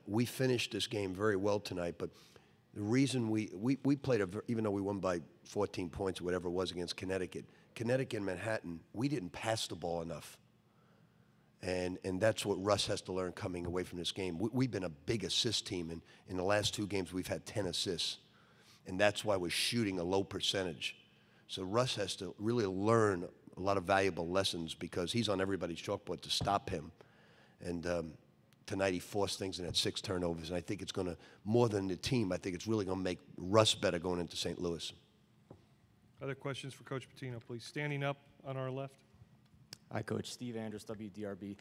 we finished this game very well tonight, but the reason we played, even though we won by 14 points or whatever it was against Connecticut and Manhattan, we didn't pass the ball enough. And that's what Russ has to learn coming away from this game. We've been a big assist team, and in the last 2 games we've had 10 assists. And that's why we're shooting a low percentage. So Russ has to really learn a lot of valuable lessons because he's on everybody's chalkboard to stop him. And tonight he forced things and had 6 turnovers. And I think it's going to, more than the team, I think it's really going to make Russ better going into St. Louis. Other questions for Coach Pitino, please. Standing up on our left. Hi, Coach. Steve Andrus, WDRB.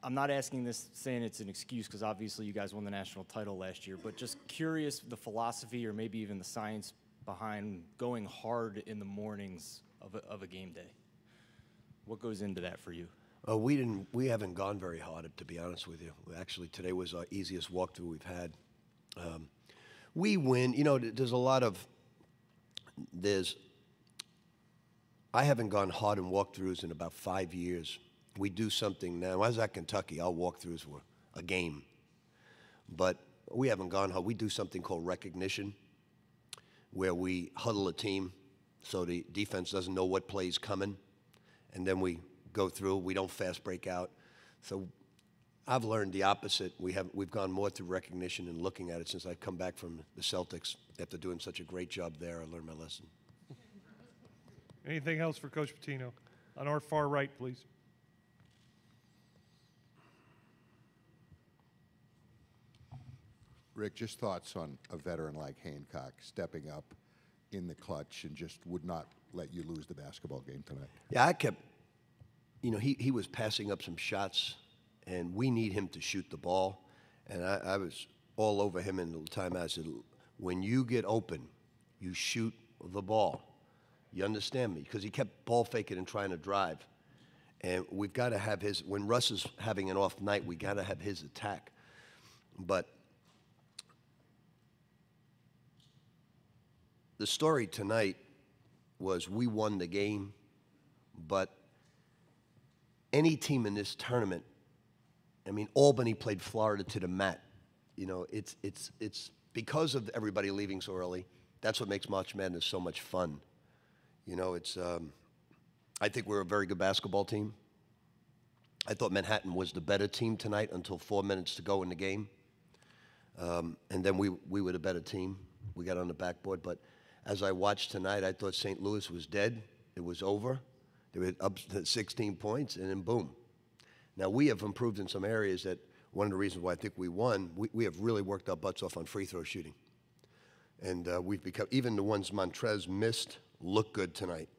I'm not asking this saying it's an excuse because obviously you guys won the national title last year, but just curious the philosophy or maybe even the science behind going hard in the mornings of a game day. What goes into that for you? We haven't gone very hard, to be honest with you. Actually, today was our easiest walkthrough we've had. We win. You know, I haven't gone hard in walkthroughs in about 5 years. We do something now. When I was at Kentucky, our walkthroughs were a game. But we haven't gone hard. We do something called recognition, where we huddle a team so the defense doesn't know what play's coming, and then we go through. We don't fast break out. So I've learned the opposite. We've gone more through recognition and looking at it since I've come back from the Celtics. After doing such a great job there, I learned my lesson. Anything else for Coach Pitino? On our far right, please. Rick, just thoughts on a veteran like Hancock stepping up in the clutch and just would not let you lose the basketball game tonight. Yeah, I kept, you know, he was passing up some shots, and we need him to shoot the ball. And I was all over him in the timeout. I said, when you get open, you shoot the ball. You understand me? Because he kept ball faking and trying to drive. And we've got to have his, when Russ is having an off night, we got to have his attack. But the story tonight was we won the game, but any team in this tournament, I mean, Albany played Florida to the mat. You know, it's because of everybody leaving so early, that's what makes March Madness so much fun. You know, I think we're a very good basketball team. I thought Manhattan was the better team tonight until 4 minutes to go in the game. And then we were the better team. We got on the backboard, but as I watched tonight, I thought St. Louis was dead. It was over. They were up to 16 points, and then boom. Now, we have improved in some areas that one of the reasons why I think we won, we have really worked our butts off on free throw shooting. And we've become, even the ones Montrez missed look good tonight,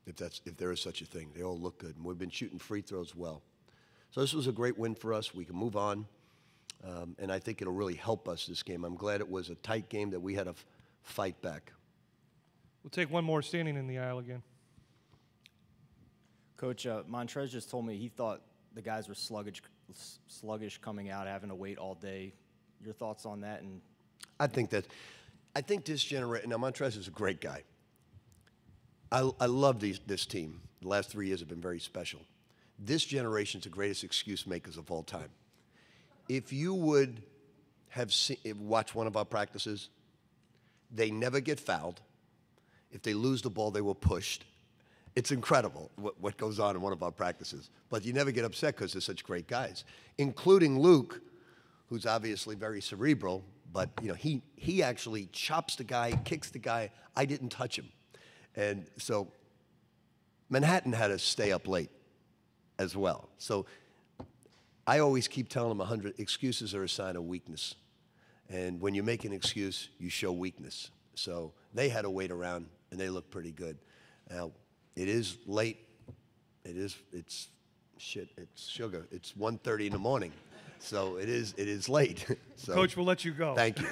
if there is such a thing. They all look good, and we've been shooting free throws well. So this was a great win for us. We can move on, and I think it'll really help us this game. I'm glad it was a tight game that we had to fight back. We'll take one more standing in the aisle again. Coach, Montrez just told me he thought the guys were sluggish coming out, having to wait all day. Your thoughts on that? And I think this generation, now Montrez is a great guy. I love this team. The last 3 years have been very special. This generation's the greatest excuse makers of all time. If you would have watched one of our practices, they never get fouled. If they lose the ball, they were pushed. It's incredible what goes on in one of our practices. But you never get upset because they're such great guys, including Luke, who's obviously very cerebral, but you know, he actually chops the guy, kicks the guy. I didn't touch him. And so Manhattan had to stay up late as well. So I always keep telling them 100 excuses are a sign of weakness. And when you make an excuse, you show weakness. So they had to wait around, and they looked pretty good. Now, it is late. It's sugar. It's 1:30 in the morning. So it is late. So, Coach, we'll let you go. Thank you.